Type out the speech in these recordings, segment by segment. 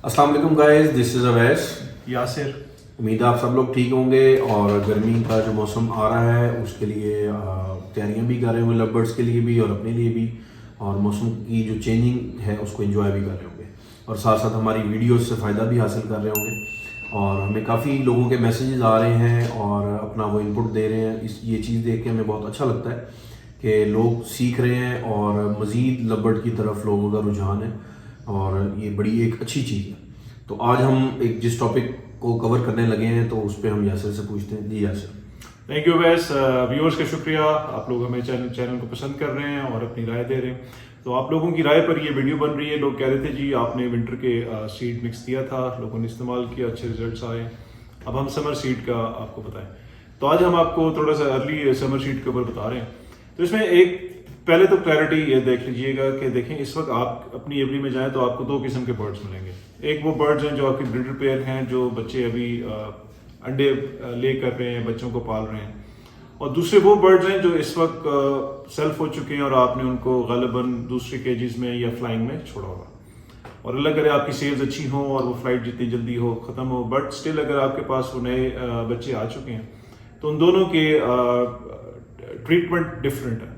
अस्सलाम वालेकुम guys, this is Awais. Yasir. उम्मीद है आप सब लोग ठीक होंगे और गर्मी का जो मौसम आ रहा है उसके लिए तैयारियां भी कर रहे होंगे, लव बर्ड्स के लिए भी और अपने लिए भी, और मौसम की जो चेंजिंग है उसको एंजॉय भी कर रहे होंगे और साथ साथ हमारी वीडियोस से फ़ायदा भी हासिल कर रहे होंगे। और हमें काफ़ी लोगों के मैसेजेस आ रहे हैं और अपना वो इनपुट दे रहे हैं। ये चीज़ देख के हमें बहुत अच्छा लगता है कि लोग सीख रहे हैं और मज़ीद लव बर्ड की तरफ लोगों का रुझान है और ये बड़ी एक अच्छी चीज़ है। तो आज हम एक जिस टॉपिक को कवर करने लगे हैं तो उस पर हम यासिर से पूछते हैं। जी यासिर। थैंक यू वैस। व्यूअर्स का शुक्रिया, आप लोग हमें चैनल को पसंद कर रहे हैं और अपनी राय दे रहे हैं। तो आप लोगों की राय पर ये वीडियो बन रही है। लोग कह रहे थे जी आपने विंटर के सीड मिक्स दिया था, लोगों ने इस्तेमाल किया, अच्छे रिजल्ट्स आए, अब हम समर सीड का आपको बताएं। तो आज हम आपको थोड़ा सा अर्ली समर सीड के ऊपर बता रहे हैं। तो इसमें एक पहले तो क्लैरिटी ये देख लीजिएगा कि देखें इस वक्त आप अपनी एवरी में जाएं तो आपको दो किस्म के बर्ड्स मिलेंगे। एक वो बर्ड्स हैं जो आपके ब्रीडर पेयर हैं, जो बच्चे अभी अंडे ले कर रहे हैं, बच्चों को पाल रहे हैं, और दूसरे वो बर्ड्स हैं जो इस वक्त सेल्फ हो चुके हैं और आपने उनको गालिबन दूसरे केजेस में या फ्लाइंग में छोड़ा होगा। और अल्लाह करे आपकी सेल्स अच्छी हो और वो फ्लाइट जितनी जल्दी हो ख़त्म हो, बट स्टिल अगर आपके पास वो नए बच्चे आ चुके हैं तो उन दोनों के ट्रीटमेंट डिफरेंट है।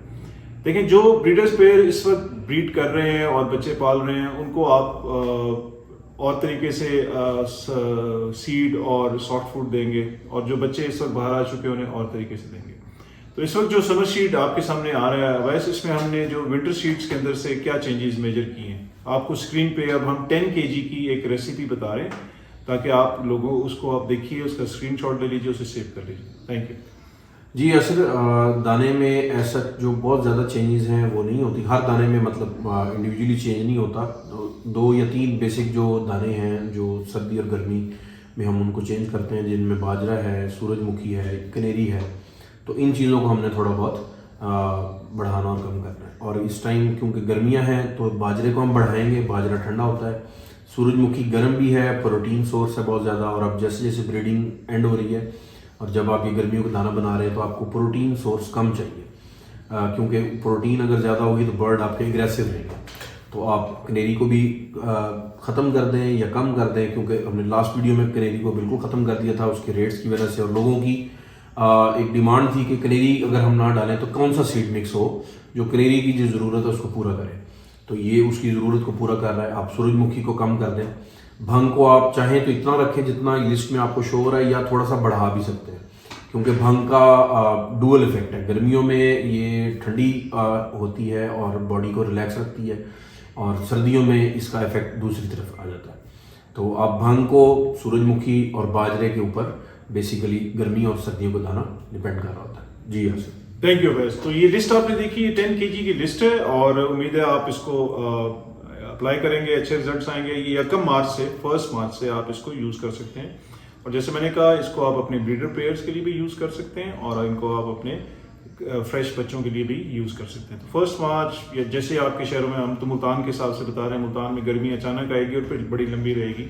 देखें जो ब्रीडर्स पेयर इस वक्त ब्रीड कर रहे हैं और बच्चे पाल रहे हैं उनको आप और तरीके से सीड और सॉफ्ट फूड देंगे, और जो बच्चे इस वक्त बाहर आ चुके हैं उन्हें और तरीके से देंगे। तो इस वक्त जो समर सीड आपके सामने आ रहा है वैसे इसमें हमने जो विंटर सीड्स के अंदर से क्या चेंजेस मेजर किए हैं आपको स्क्रीन पे अब हम 10 kg की एक रेसिपी बता रहे हैं ताकि आप लोगों उसको आप देखिए, उसका स्क्रीनशॉट ले लीजिए, उसे सेव कर लीजिए। Thank you. जी यासिर, दाने में ऐसा जो बहुत ज़्यादा चेंजेस हैं वो नहीं होती हर दाने में, मतलब इंडिविजुअली चेंज नहीं होता। दो या तीन बेसिक जो दाने हैं जो सर्दी और गर्मी में हम उनको चेंज करते हैं, जिनमें बाजरा है, सूरजमुखी है, कनेरी है। तो इन चीज़ों को हमने थोड़ा बहुत बढ़ाना और कम करना है। और इस टाइम क्योंकि गर्मियां हैं तो बाजरे को हम बढ़ाएंगे, बाजरा ठंडा होता है। सूरजमुखी गर्म भी है, प्रोटीन सोर्स है बहुत ज़्यादा, और अब जैसे जैसे ब्रीडिंग एंड हो रही है और जब आप ये गर्मियों का दाना बना रहे हैं तो आपको प्रोटीन सोर्स कम चाहिए, क्योंकि प्रोटीन अगर ज़्यादा होगी तो बर्ड आपके एग्रेसिव रहेंगे। तो आप कनेरी को भी ख़त्म कर दें या कम कर दें, क्योंकि हमने लास्ट वीडियो में कनेरी को बिल्कुल ख़त्म कर दिया था उसके रेट्स की वजह से, और लोगों की एक डिमांड थी कि कनेरी अगर हम ना डालें तो कौन सा सीड मिक्स हो जो कनेरी की जो ज़रूरत है उसको पूरा करे। तो ये उसकी ज़रूरत को पूरा कर रहा है। आप सूरजमुखी को कम कर दें, भंग को आप चाहें तो इतना रखें जितना लिस्ट में आपको शो हो रहा है, या थोड़ा सा बढ़ा भी सकते हैं, क्योंकि भंग का डुअल इफेक्ट है। गर्मियों में ये ठंडी होती है और बॉडी को रिलैक्स रखती है, और सर्दियों में इसका इफेक्ट दूसरी तरफ आ जाता है। तो आप भंग को सूरजमुखी और बाजरे के ऊपर बेसिकली गर्मी और सर्दियों का दाना डिपेंड कर रहा होता है। जी हाँ सर। थैंक यू वैस। तो ये लिस्ट आपने देखी, ये 10 kg की लिस्ट है और उम्मीद है आप इसको अप्लाई करेंगे, अच्छे रिजल्ट्स आएंगे। ये 1 मार्च से आप इसको यूज़ कर सकते हैं। और जैसे मैंने कहा इसको आप अपने ब्रीडर पेयर्स के लिए भी यूज़ कर सकते हैं और इनको आप अपने फ्रेश बच्चों के लिए भी यूज़ कर सकते हैं। तो 1 मार्च या जैसे आपके शहरों में, हम तो मुल्तान के हिसाब से बता रहे हैं, मुल्तान में गर्मी अचानक आएगी और फिर बड़ी लंबी रहेगी,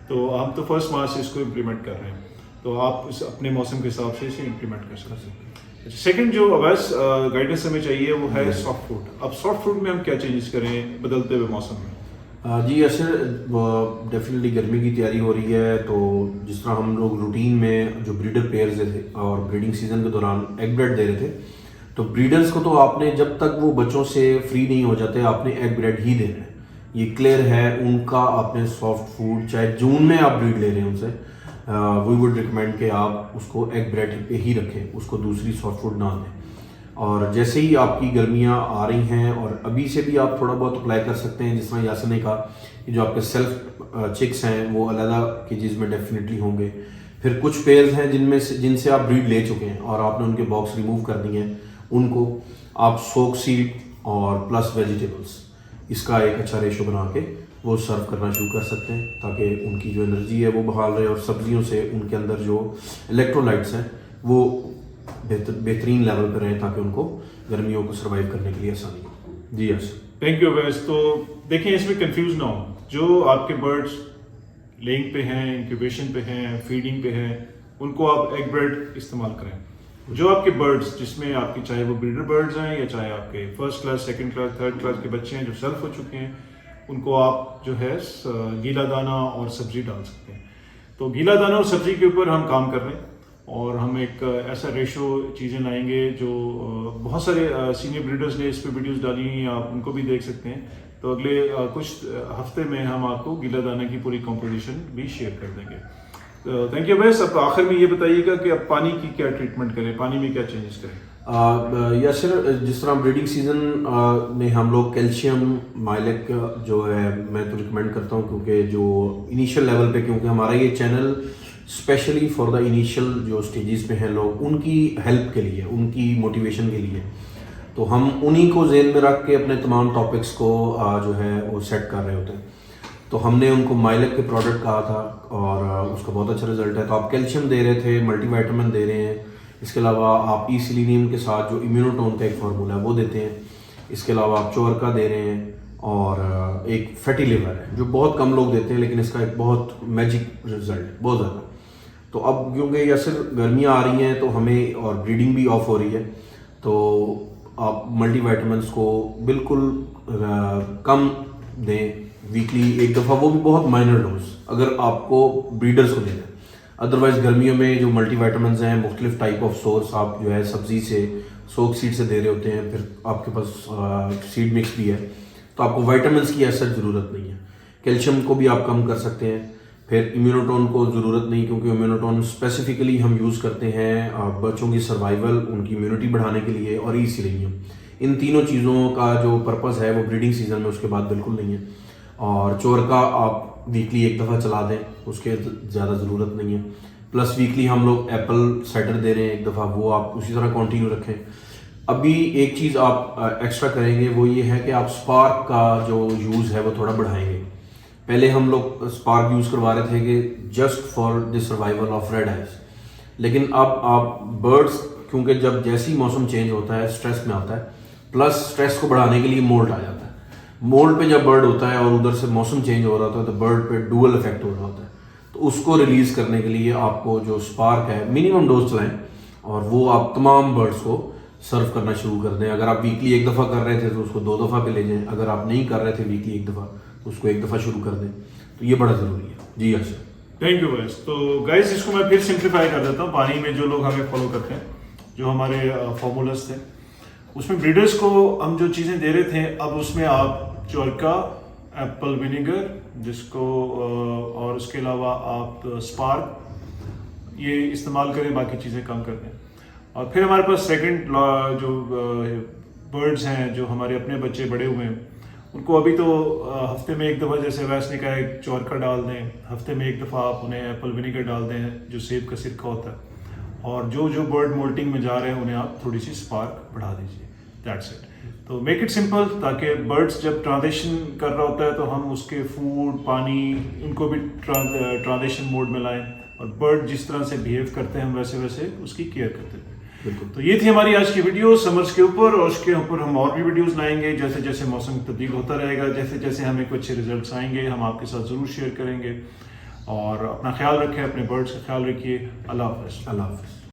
तो हम तो 1 मार्च से इसको इम्प्लीमेंट कर रहे हैं। तो आप इस अपने मौसम के हिसाब से इसे इम्प्लीमेंट कर सकते हैं। सेकंड जो अवैस गाइडेंस हमें चाहिए वो है सॉफ्ट फूड। अब सॉफ्ट फूड में हम क्या चेंजेस करें बदलते हुए मौसम में? जी सर, डेफिनेटली गर्मी की तैयारी हो रही है, तो जिस तरह हम लोग रूटीन में जो ब्रीडर पेयर्स थे और ब्रीडिंग सीजन के दौरान एग ब्रेड दे रहे थे, तो ब्रीडर्स को तो आपने जब तक वो बच्चों से फ्री नहीं हो जाते आपने एग ब्रेड ही देना है। ये क्लियर है। उनका आपने सॉफ्ट फूड, चाहे जून में आप ब्रीड ले रहे हैं उनसे, वी वुड रिकमेंड कि आप उसको एग ब्रेड पे ही रखें, उसको दूसरी सॉफ्ट फूड ना दें। और जैसे ही आपकी गर्मियां आ रही हैं, और अभी से भी आप थोड़ा बहुत अप्लाई कर सकते हैं, जिस तरह यासिर ने कहा कि जो आपके सेल्फ चिक्स हैं वो अलग केजेस में डेफिनेटली होंगे। फिर कुछ पेयर्स हैं जिनसे आप ब्रीड ले चुके हैं और आपने उनके बॉक्स रिमूव कर दिए हैं, उनको आप सोक सीड और प्लस वेजिटेबल्स, इसका एक अच्छा रेशो बना के वो सर्व करना शुरू कर सकते हैं, ताकि उनकी जो एनर्जी है वो बहाल रहे और सब्जियों से उनके अंदर जो इलेक्ट्रोलाइट्स हैं वो बेहतरीन लेवल पर रहें, ताकि उनको गर्मियों को सर्वाइव करने के लिए आसानी हो। जी यस। थैंक यू वैस। तो देखें इसमें कंफ्यूज ना हो, जो आपके बर्ड्स लेइंग पे हैं, इंक्यूबेशन पे हैं, फीडिंग पे हैं, उनको आप एग ब्रेड इस्तेमाल करें। जो आपके बर्ड्स जिसमें आपके चाहे वो ब्रीडर बर्ड्स हैं या चाहे आपके first class, second class, third class के बच्चे हैं जो सेल्फ हो चुके हैं, उनको आप जो है गीला दाना और सब्जी डाल सकते हैं। तो गीला दाना और सब्जी के ऊपर हम काम कर रहे हैं और हम एक ऐसा रेशो चीज़ें लाएंगे जो बहुत सारे सीनियर ब्रीडर्स ने इस पे वीडियोस डाली हैं, आप उनको भी देख सकते हैं। तो अगले कुछ हफ्ते में हम आपको गीला दाना की पूरी कंपोजिशन भी शेयर कर देंगे। तो थैंक यू वैस। अब आखिर में ये बताइएगा कि अब पानी की क्या ट्रीटमेंट करें, पानी में क्या चेंजेस करें? यासिर, जिस तरह ब्रीडिंग सीजन में हम लोग कैल्शियम माइलेक जो है मैं तो रिकमेंड करता हूँ, क्योंकि जो इनिशियल लेवल पे, क्योंकि हमारा ये channel specially for the initial जो स्टेजेस पे हैं लोग, उनकी हेल्प के लिए, उनकी मोटिवेशन के लिए, तो हम उन्हीं को जेन में रख के अपने तमाम टॉपिक्स को जो है वो सेट कर रहे होते हैं। तो हमने उनको माइलेक के प्रोडक्ट कहा था और उसका बहुत अच्छा रिजल्ट है। तो आप कैल्शियम दे रहे थे, मल्टीविटामिन दे रहे हैं, इसके अलावा आप ई सिलीनियम के साथ जो इम्यूनोटोन का एक फार्मूला है वो देते हैं, इसके अलावा आप चोरका दे रहे हैं और एक फैटी लिवर है जो बहुत कम लोग देते हैं, लेकिन इसका एक बहुत मैजिक रिजल्ट बहुत ज़्यादा। तो अब क्योंकि या सिर्फ गर्मियाँ आ रही हैं तो हमें और ब्रीडिंग भी ऑफ हो रही है, तो आप मल्टीविटामिन्स को बिल्कुल कम दें, वीकली एक दफ़ा, वो भी बहुत माइनर डोज अगर आपको ब्रीडर्स को देना है। अदरवाइज गर्मियों में जो मल्टीविटामिन्स हैं मुख्तलिफ टाइप ऑफ सोर्स आप जो है सब्जी से, सोक सीड से दे रहे होते हैं, फिर आपके पास सीड मिक्स भी है, तो आपको विटामिन्स की ऐसा ज़रूरत नहीं है। कैल्शियम को भी आप कम कर सकते हैं, फिर इम्यूनोटोन को ज़रूरत नहीं, क्योंकि इम्यूनोटोन स्पेसिफिकली हम यूज़ करते हैं बच्चों की सर्वाइवल, उनकी इम्यूनिटी बढ़ाने के लिए, और ई सिलीनियम। इन तीनों चीज़ों का जो पर्पस है वो ब्रीडिंग सीजन में उसके बाद बिल्कुल नहीं है। और चोरका आप वीकली एक दफ़ा चला दें, उसके ज़्यादा ज़रूरत नहीं है। प्लस वीकली हम लोग एप्पल साइडर दे रहे हैं एक दफ़ा, वो आप उसी तरह कंटिन्यू रखें। अभी एक चीज़ आप एक्स्ट्रा करेंगे, वो ये है कि आप स्पार्क का जो यूज़ है वो थोड़ा बढ़ाएंगे। पहले हम लोग स्पार्क यूज़ करवा रहे थे कि just for the survival of red eyes, लेकिन अब आप बर्ड्स, क्योंकि जब जैसे ही मौसम चेंज होता है स्ट्रेस में आता है, प्लस स्ट्रेस को बढ़ाने के लिए मोल्ट आ जाता है। मोल्ट पे जब बर्ड होता है और उधर से मौसम चेंज हो रहा होता है तो बर्ड पे डुअल इफेक्ट हो रहा होता है। तो उसको रिलीज़ करने के लिए आपको जो स्पार्क है मिनिमम डोज चलाएं और वो आप तमाम बर्ड्स को सर्व करना शुरू कर दें। अगर आप वीकली एक दफ़ा कर रहे थे तो उसको 2 दफ़ा पे ले जाएं, अगर आप नहीं कर रहे थे वीकली एक दफ़ा तो उसको एक दफ़ा शुरू कर दें। तो ये बड़ा ज़रूरी है। जी अच्छा, थैंक यू गाइस। तो गाइस इसको मैं फिर सिंप्लीफाई कर देता हूँ। पानी में जो लोग हमें फॉलो करते हैं, जो हमारे फार्मूलास थे, उसमें ब्रीडर्स को हम जो चीज़ें दे रहे थे, अब उसमें आप चोरका, एप्पल विनेगर, जिसको और उसके अलावा आप स्पार्क ये इस्तेमाल करें, बाकी चीज़ें कम कर दें। और फिर हमारे पास सेकंड जो बर्ड्स हैं, जो हमारे अपने बच्चे बड़े हुए हैं, उनको अभी तो हफ्ते में एक दफ़ा, जैसे वैस ने कहा, एक चोरका डाल दें, हफ्ते में एक दफ़ा आप उन्हें एप्पल विनेगर डाल दें जो सेब का सिरका होता है, और जो जो बर्ड मोल्टिंग में जा रहे हैं उन्हें आप थोड़ी सी स्पार्क बढ़ा दीजिए। That's it. तो मेक इट सिंपल, ताकि बर्ड्स जब ट्रांजिशन कर रहा होता है तो हम उसके फूड, पानी, उनको भी ट्रांजिशन मोड में लाएं, और बर्ड जिस तरह से बिहेव करते हैं हम वैसे वैसे उसकी केयर करते हैं। बिल्कुल। तो ये थी हमारी आज की वीडियो समर्स के ऊपर, और उसके ऊपर हम और भी वीडियोस लाएंगे। जैसे जैसे मौसम तब्दील होता रहेगा, जैसे जैसे हमें कुछ अच्छे रिजल्ट्स आएंगे, हम आपके साथ ज़रूर शेयर करेंगे। और अपना ख्याल रखें, अपने बर्ड्स का ख्याल रखिए। अल्लाह हाफ़िज़। अल्लाह हाफ़िज़।